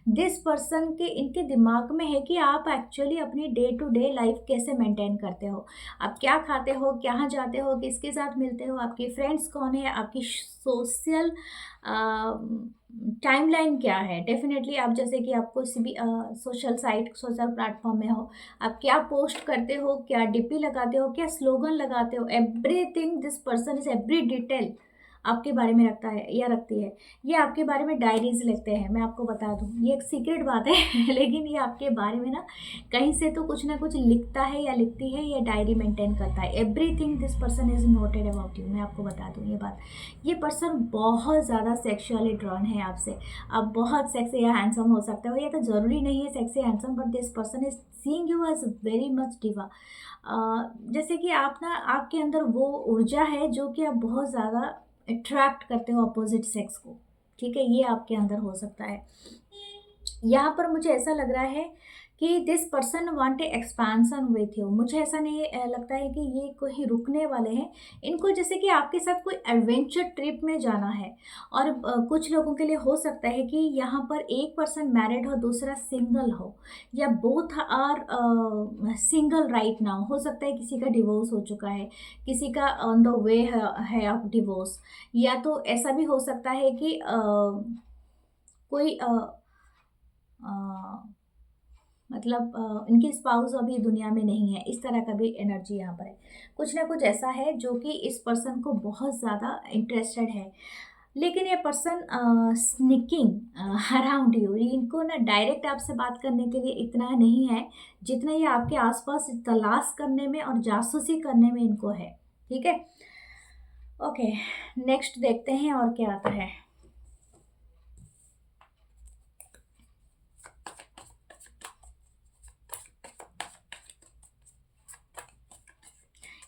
दिस पर्सन के इनके दिमाग में है कि आप एक्चुअली अपनी डे टू डे लाइफ कैसे मेंटेन करते हो, आप क्या खाते हो, कहाँ जाते हो, किसके साथ मिलते हो, आपके फ्रेंड्स कौन है, आपकी सोशल टाइमलाइन क्या है। डेफिनेटली आप, जैसे कि आप किसी भी सोशल साइट, सोशल प्लेटफॉर्म में हो, आप क्या पोस्ट करते हो, क्या डीपी लगाते हो, क्या स्लोगन लगाते हो, everything this person is every detail आपके बारे में रखता है या रखती है। ये आपके बारे में डायरीज लिखते हैं, मैं आपको बता दूं, ये एक सीक्रेट बात है लेकिन ये आपके बारे में ना कहीं से तो कुछ ना कुछ लिखता है या लिखती है, या डायरी मेंटेन करता है। Everything this person is noted about you, मैं आपको बता दूं ये बात। ये पर्सन बहुत ज़्यादा सेक्सुअली ड्रॉन है आपसे। आप बहुत सेक्सी या हैंडसम हो सकते हो, या तो ज़रूरी नहीं है sexy handsome, but this person is seeing you as very much diva. जैसे कि आप ना, आपके अंदर वो ऊर्जा है जो कि आप बहुत ज़्यादा अट्रैक्ट करते हो अपोजिट सेक्स को। ठीक है, ये आपके अंदर हो सकता है। यहाँ पर मुझे ऐसा लग रहा है कि this person want a expansion with you, मुझे ऐसा नहीं लगता है कि ये कोई रुकने वाले हैं। इनको जैसे कि आपके साथ कोई एडवेंचर ट्रिप में जाना है, और कुछ लोगों के लिए हो सकता है कि यहाँ पर एक पर्सन मैरिड हो, दूसरा सिंगल हो, या both are single right now. हो सकता है किसी का डिवोर्स हो चुका है, किसी का ऑन द वे है ऑफ डिवोर्स, या तो ऐसा भी हो सकता है कि कोई अ, मतलब इनकी स्पाउस अभी दुनिया में नहीं है, इस तरह का भी एनर्जी यहाँ पर है। कुछ ना कुछ ऐसा है जो कि इस पर्सन को बहुत ज़्यादा इंटरेस्टेड है, लेकिन ये पर्सन स्निकिंग अराउंड यू, इनको ना डायरेक्ट आपसे बात करने के लिए इतना नहीं है, जितना ये आपके आसपास तलाश करने में और जासूसी करने में इनको है। ठीक है, ओके, नेक्स्ट देखते हैं और क्या आता है।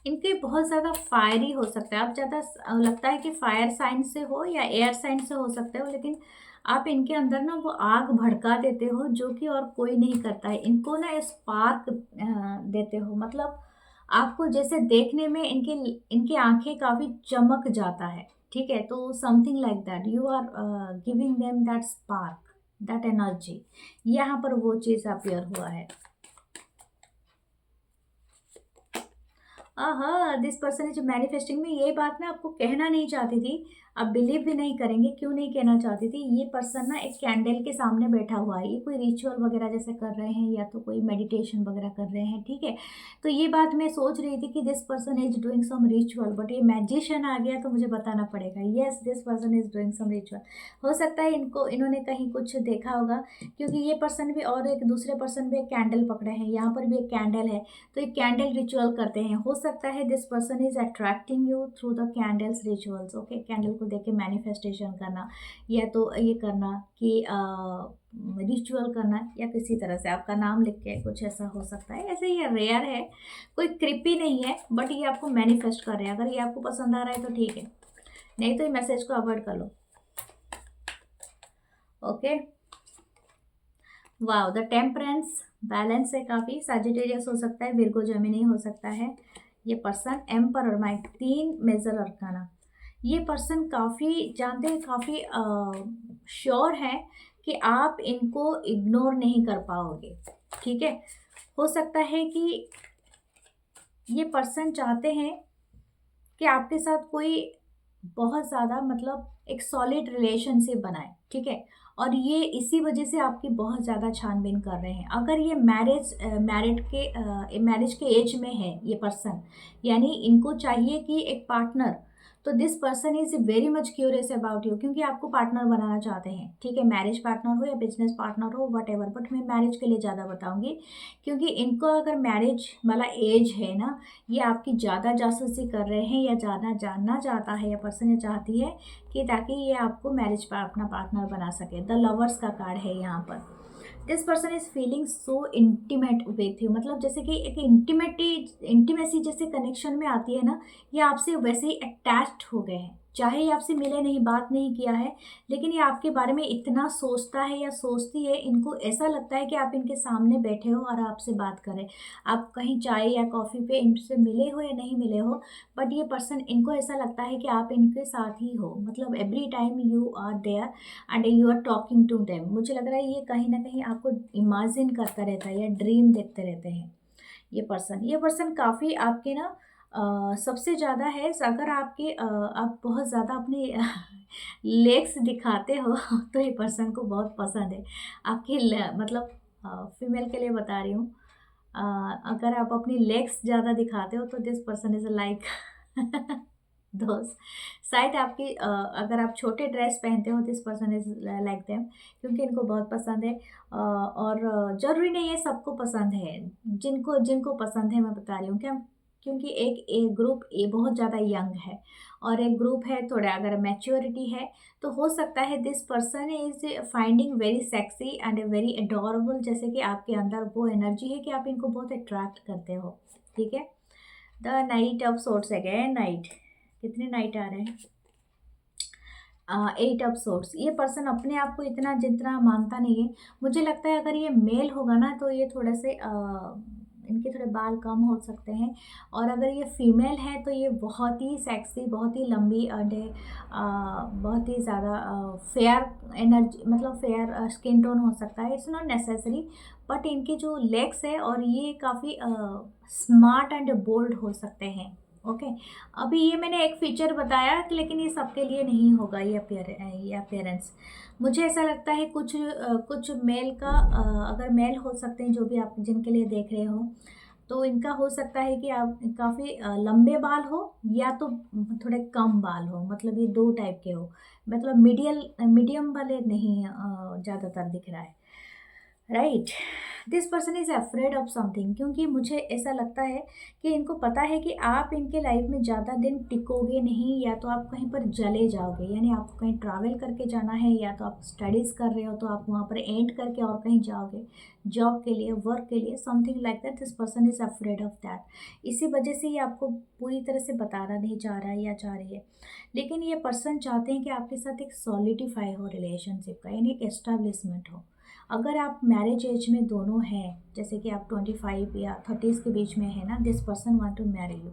इनके बहुत ज़्यादा फायरी हो सकता है, आप ज़्यादा लगता है कि फायर साइन से हो या एयर साइन से हो सकते हो, लेकिन आप इनके अंदर ना वो आग भड़का देते हो जो कि और कोई नहीं करता है। इनको ना स्पार्क देते हो, मतलब आपको जैसे देखने में इनके इनकी आँखें काफ़ी चमक जाता है, ठीक है? तो something like that you are giving them that spark, that energy, यहाँ पर वो चीज़ अपीयर हुआ है। हाँ, दिस पर्सन इज मैनिफेस्टिंग में, ये बात मैं आपको कहना नहीं चाहती थी, आप बिलीव भी नहीं करेंगे, क्यों नहीं कहना चाहती थी। ये पर्सन ना एक कैंडल के सामने बैठा हुआ है, ये कोई रिचुअल वगैरह जैसे कर रहे हैं या तो कोई मेडिटेशन वगैरह कर रहे हैं, ठीक है। तो ये बात मैं सोच रही थी कि this person is doing some ritual, but ये मैजिशियन आ गया तो मुझे बताना पड़ेगा। Yes, this person is doing some ritual. हो सकता है इन्होंने कहीं कुछ देखा होगा, क्योंकि ये पर्सन भी और एक दूसरे पर्सन भी एक कैंडल पकड़े हैं, यहाँ पर भी एक कैंडल है, तो एक कैंडल रिचुअल करते हैं। हो सकता है this person is attracting you through the candles rituals. Okay, candle को देख के मैनिफेस्टेशन करना, या तो ये करना कि रिचुअल करना, या किसी तरह से आपका नाम लिख के कुछ ऐसा हो सकता है। ऐसे ये रेयर है, कोई क्रिपी नहीं है, बट ये आपको मैनिफेस्ट कर रहे हैं। अगर ये आपको पसंद आ रहा है तो ठीक है, नहीं तो ये मैसेज को अवॉइड कर लो। Okay, wow, the temperance, balance है काफ़ी। सजिटेरियस हो सकता है, विर्गो जेमिनी हो सकता है। ये पर्सन एम्परर, माई 3 मेजर अरकाना। ये पर्सन काफ़ी जानते हैं, काफ़ी श्योर है कि आप इनको इग्नोर नहीं कर पाओगे, ठीक है। हो सकता है कि ये पर्सन चाहते हैं कि आपके साथ कोई बहुत ज़्यादा मतलब एक सॉलिड रिलेशनशिप बनाए, ठीक है। और ये इसी वजह से आपकी बहुत ज़्यादा छानबीन कर रहे हैं। अगर ये मैरिज के एज में है ये पर्सन, यानी इनको चाहिए कि एक पार्टनर, तो this person is very much curious about you, क्योंकि आपको पार्टनर बनाना चाहते हैं, ठीक है। मैरिज पार्टनर हो या बिजनेस पार्टनर हो, वट एवर, बट मैं मैरिज के लिए ज़्यादा बताऊँगी, क्योंकि इनको अगर मैरिज वाला एज है ना, ये आपकी ज़्यादा जासूसी कर रहे हैं, या जानना चाहता है या पर्सन ये चाहती है कि ताकि ये आपको मैरिज पर अपना पार्टनर बना सके। द लवर्स का कार्ड है यहाँ पर। This person is feeling so intimate with you, मतलब जैसे कि एक इंटीमेसी जैसे कनेक्शन में आती है ना, ये आपसे वैसे ही अटैच्ड हो गए हैं। चाहे ये आपसे मिले नहीं, बात नहीं किया है, लेकिन ये आपके बारे में इतना सोचता है या सोचती है, इनको ऐसा लगता है कि आप इनके सामने बैठे हो और आपसे बात करें। आप कहीं चाय या कॉफ़ी पे इनसे मिले हो या नहीं मिले हो, बट ये पर्सन, इनको ऐसा लगता है कि आप इनके साथ ही हो, मतलब every time you are there and you are talking to them. मुझे लग रहा है ये कहीं ना कहीं आपको इमेजिन करता रहता है या ड्रीम देखते रहते हैं। ये पर्सन काफ़ी आपके ना सबसे ज़्यादा है, अगर आप बहुत ज़्यादा अपनी लेग्स दिखाते हो तो ये पर्सन को बहुत पसंद है आपकी मतलब फीमेल के लिए बता रही हूँ। अगर आप अपनी लेग्स ज़्यादा दिखाते हो तो दिस पर्सन इज़ लाइक दोस्त। शायद आपकी अगर आप छोटे ड्रेस पहनते हो, this person is like them, क्योंकि इनको बहुत पसंद है। और ज़रूरी नहीं है सबको पसंद है, जिनको जिनको पसंद है मैं बता रही हूँ क्या, क्योंकि एक ग्रुप ए बहुत ज़्यादा यंग है और एक ग्रुप है थोड़ा अगर मैच्योरिटी है, तो हो सकता है this person is finding very sexy and very adorable, जैसे कि आपके अंदर वो एनर्जी है कि आप इनको बहुत अट्रैक्ट करते हो, ठीक है। The night of sorts again, night, कितने नाइट आ रहे हैं, 8 ऑफ सोर्ट्स। ये पर्सन अपने आप को इतना जितना मानता नहीं है। मुझे लगता है अगर ये मेल होगा ना तो ये थोड़े से इनके थोड़े बाल कम हो सकते हैं, और अगर ये फीमेल है तो ये बहुत ही सेक्सी, बहुत ही लंबी एंड बहुत ही ज़्यादा फेयर एनर्जी, मतलब फेयर स्किन टोन हो सकता है। इट्स नॉट नेसेसरी, बट इनके जो लेग्स है और ये काफ़ी स्मार्ट एंड बोल्ड हो सकते हैं। ओके, अभी ये मैंने एक फीचर बताया लेकिन ये सबके लिए नहीं होगा, ये अपीयरेंस। मुझे ऐसा लगता है कुछ मेल का अगर मेल हो सकते हैं जो भी आप जिनके लिए देख रहे हो, तो इनका हो सकता है कि आप काफ़ी लंबे बाल हो या तो थोड़े कम बाल हो, मतलब ये 2 टाइप के हो, मतलब मीडियम वाले नहीं ज़्यादातर दिख रहा है, right. This person is afraid of something, क्योंकि मुझे ऐसा लगता है कि इनको पता है कि आप इनके लाइफ में ज़्यादा दिन टिकोगे नहीं, या तो आप कहीं पर जले जाओगे, यानी आपको कहीं ट्रैवल करके जाना है, या तो आप स्टडीज़ कर रहे हो तो आप वहाँ पर एंड करके और कहीं जाओगे जॉब के लिए, वर्क के लिए, something like that. This person is afraid of that. इसी वजह से ये आपको पूरी तरह से बताना नहीं चाह रहा है या चाह रही है, लेकिन ये पर्सन चाहते हैं कि आपके साथ एक सॉलिडिफाई हो रिलेशनशिप का, यानी एक एस्टेब्लिशमेंट हो। अगर आप मैरिज एज में दोनों हैं, जैसे कि आप 25 या 30s के बीच में है ना, this person want to marry you.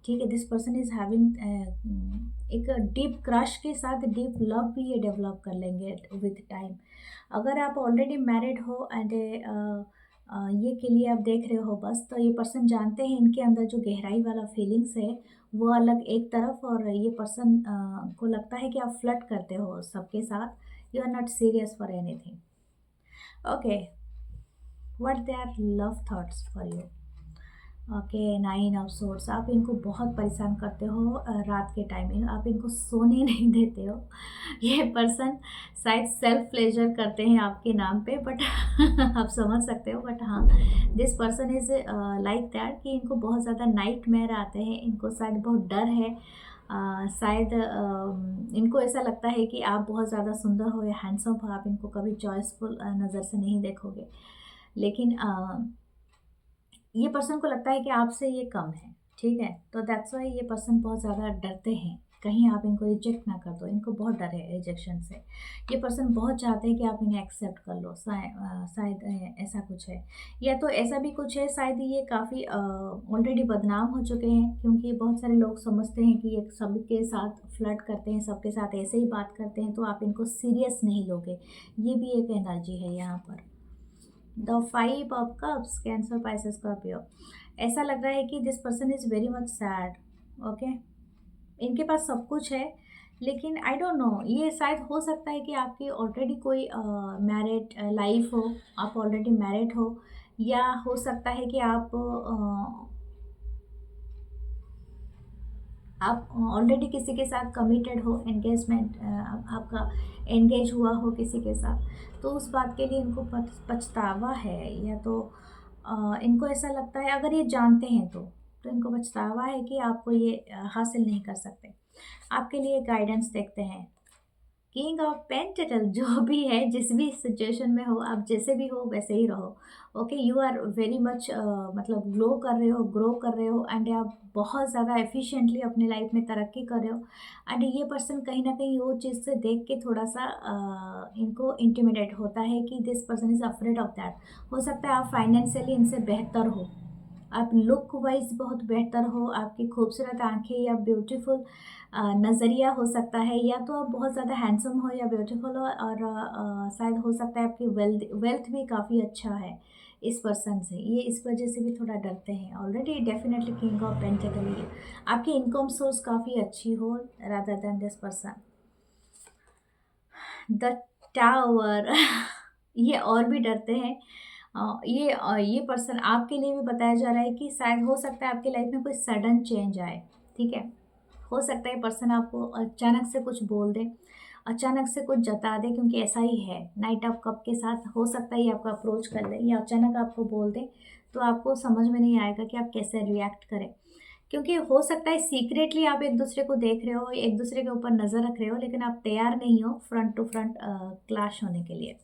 ठीक है, दिस पर्सन इज हैविंग एक डीप क्रश के साथ डीप लव भी ये डेवलप कर लेंगे विद टाइम। अगर आप ऑलरेडी मैरिड हो एंड ये के लिए आप देख रहे हो बस, तो ये पर्सन जानते हैं इनके अंदर जो गहराई वाला फीलिंग्स है वो अलग एक तरफ, और ये पर्सन को लगता है कि आप फ्लर्ट करते हो सबके साथ, you are not serious for anything. Okay, what they are love thoughts for you. Okay, 9 of swords. आप इनको बहुत परेशान करते हो रात के टाइम, आप इनको सोने नहीं देते हो। ये पर्सन शायद सेल्फ प्लेजर करते हैं आपके नाम पे, बट आप समझ सकते हो। बट हाँ, this person is like that कि इनको बहुत ज़्यादा नाइट मेयर आते हैं, इनको शायद बहुत डर है। शायद इनको ऐसा लगता है कि आप बहुत ज़्यादा सुंदर हो या हैंडसम हो, आप इनको कभी चॉइसफुल नज़र से नहीं देखोगे। लेकिन ये पर्सन को लगता है कि आपसे ये कम है, ठीक है। तो दैट्स वाई ये पर्सन बहुत ज़्यादा डरते हैं, कहीं आप इनको रिजेक्ट ना कर दो, इनको बहुत डर है रिजेक्शन से। ये पर्सन बहुत चाहते हैं कि आप इन्हें एक्सेप्ट कर लो, शायद ऐसा कुछ है। या तो ऐसा भी कुछ है, शायद ये काफ़ी ऑलरेडी बदनाम हो चुके हैं, क्योंकि बहुत सारे लोग समझते हैं कि ये सबके साथ फ्लर्ट करते हैं, सबके साथ ऐसे ही बात करते हैं, तो आप इनको सीरियस नहीं लोगे। ये भी एक एनर्जी है यहाँ पर। The 5 of cups, cancer, Pisces, Scorpio. ऐसा लग रहा है कि this person is very much sad. Okay, इनके पास सब कुछ है, लेकिन आई डोंट नो, ये शायद हो सकता है कि आपकी ऑलरेडी कोई मैरिड लाइफ हो, आप ऑलरेडी मैरिड हो, या हो सकता है कि आप ऑलरेडी किसी के साथ कमिटेड हो, एंगेजमेंट आपका एंगेज हुआ हो किसी के साथ, तो उस बात के लिए इनको पछतावा है। या तो इनको ऐसा लगता है, अगर ये जानते हैं तो इनको पछतावा है कि आपको ये हासिल नहीं कर सकते। आपके लिए गाइडेंस देखते हैं, किंग ऑफ पेंटेकल। जो भी है, जिस भी सिचुएशन में हो, आप जैसे भी हो वैसे ही रहो। Okay, you are very much मतलब ग्लो कर रहे हो, ग्रो कर रहे हो, एंड आप बहुत ज़्यादा एफिशिएंटली अपने लाइफ में तरक्की कर रहे हो। एंड ये पर्सन कहीं ना कहीं वो चीज़ से देख के थोड़ा सा इनको इंटिमिडेट होता है कि this person is afraid of that. हो सकता है आप फाइनेंशियली इनसे बेहतर हो, आप लुक वाइज बहुत बेहतर हो, आपकी खूबसूरत आंखें या ब्यूटीफुल नज़रिया हो सकता है, या तो आप बहुत ज़्यादा हैंडसम हो या ब्यूटीफुल हो, और शायद हो सकता है आपकी वेल्थ भी काफ़ी अच्छा है इस पर्सन से। ये इस वजह से भी थोड़ा डरते हैं। Already definitely king of pentacle, आपकी इनकम सोर्स काफ़ी अच्छी हो rather than this person. The tower. ये और भी डरते हैं। ये पर्सन आपके लिए भी बताया जा रहा है कि शायद हो सकता है आपकी लाइफ में कोई सडन चेंज आए, ठीक है। हो सकता है पर्सन आपको अचानक से कुछ बोल दे, अचानक से कुछ जता दे, क्योंकि ऐसा ही है नाइट ऑफ कप के साथ। हो सकता है ये आपको अप्रोच कर ले या अचानक आपको बोल दे, तो आपको समझ में नहीं आएगा कि आप कैसे रिएक्ट करें। क्योंकि हो सकता है सीक्रेटली आप एक दूसरे को देख रहे हो, एक दूसरे के ऊपर नज़र रख रहे हो, लेकिन आप तैयार नहीं हो फ्रंट टू फ्रंट क्लैश होने के लिए।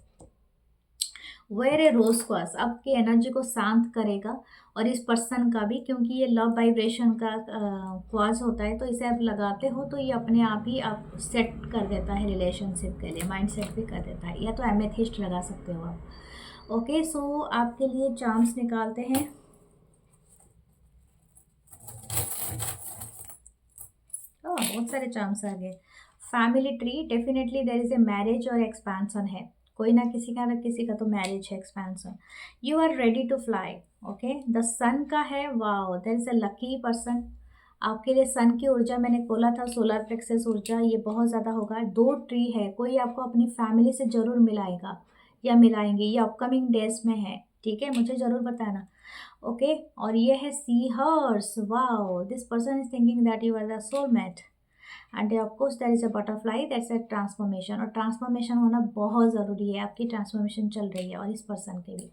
वेयर ए रोज क्वास आपकी एनर्जी को शांत करेगा, और इस पर्सन का भी, क्योंकि ये लव वाइब्रेशन का क्वास होता है, तो इसे आप लगाते हो तो ये अपने आप ही आप सेट कर देता है रिलेशनशिप के लिए, माइंड सेट भी कर देता है। या तो एमेथिस्ट लगा सकते हो आप। ओके, सो आपके लिए चार्म्स निकालते हैं। बहुत सारे चार्म्स आ गए। Family tree, definitely there is a marriage और एक्सपेंशन है, कोई ना किसी का तो मैरिज है, expansion. You are ready to fly. Okay, the sun का है, wow, there is a lucky person. आपके लिए सन की ऊर्जा मैंने खोला था, सोलर प्लेक्सस ऊर्जा, ये बहुत ज़्यादा होगा। 2 ट्री है, कोई आपको अपनी फैमिली से ज़रूर मिलाएगा या मिलाएंगे, ये अपकमिंग डेज में है, ठीक है, मुझे ज़रूर बताना। ओके, और ये है seahorse, wow, this person is thinking that you are the soulmate. And of course there is a butterfly, that's a transformation, और ट्रांसफॉर्मेशन होना बहुत ज़रूरी है, आपकी ट्रांसफॉर्मेशन चल रही है और इस पर्सन के भी।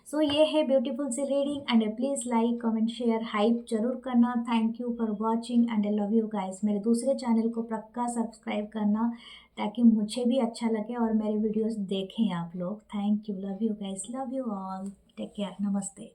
सो ये है ब्यूटीफुल सी reading, and please like comment share hype जरूर करना। Thank you for watching and I love you guys. मेरे दूसरे चैनल को पक्का सब्सक्राइब करना, ताकि मुझे भी अच्छा लगे और मेरे वीडियोज़ देखें आप लोग। Thank you, love you guys, love you all, take care, नमस्ते।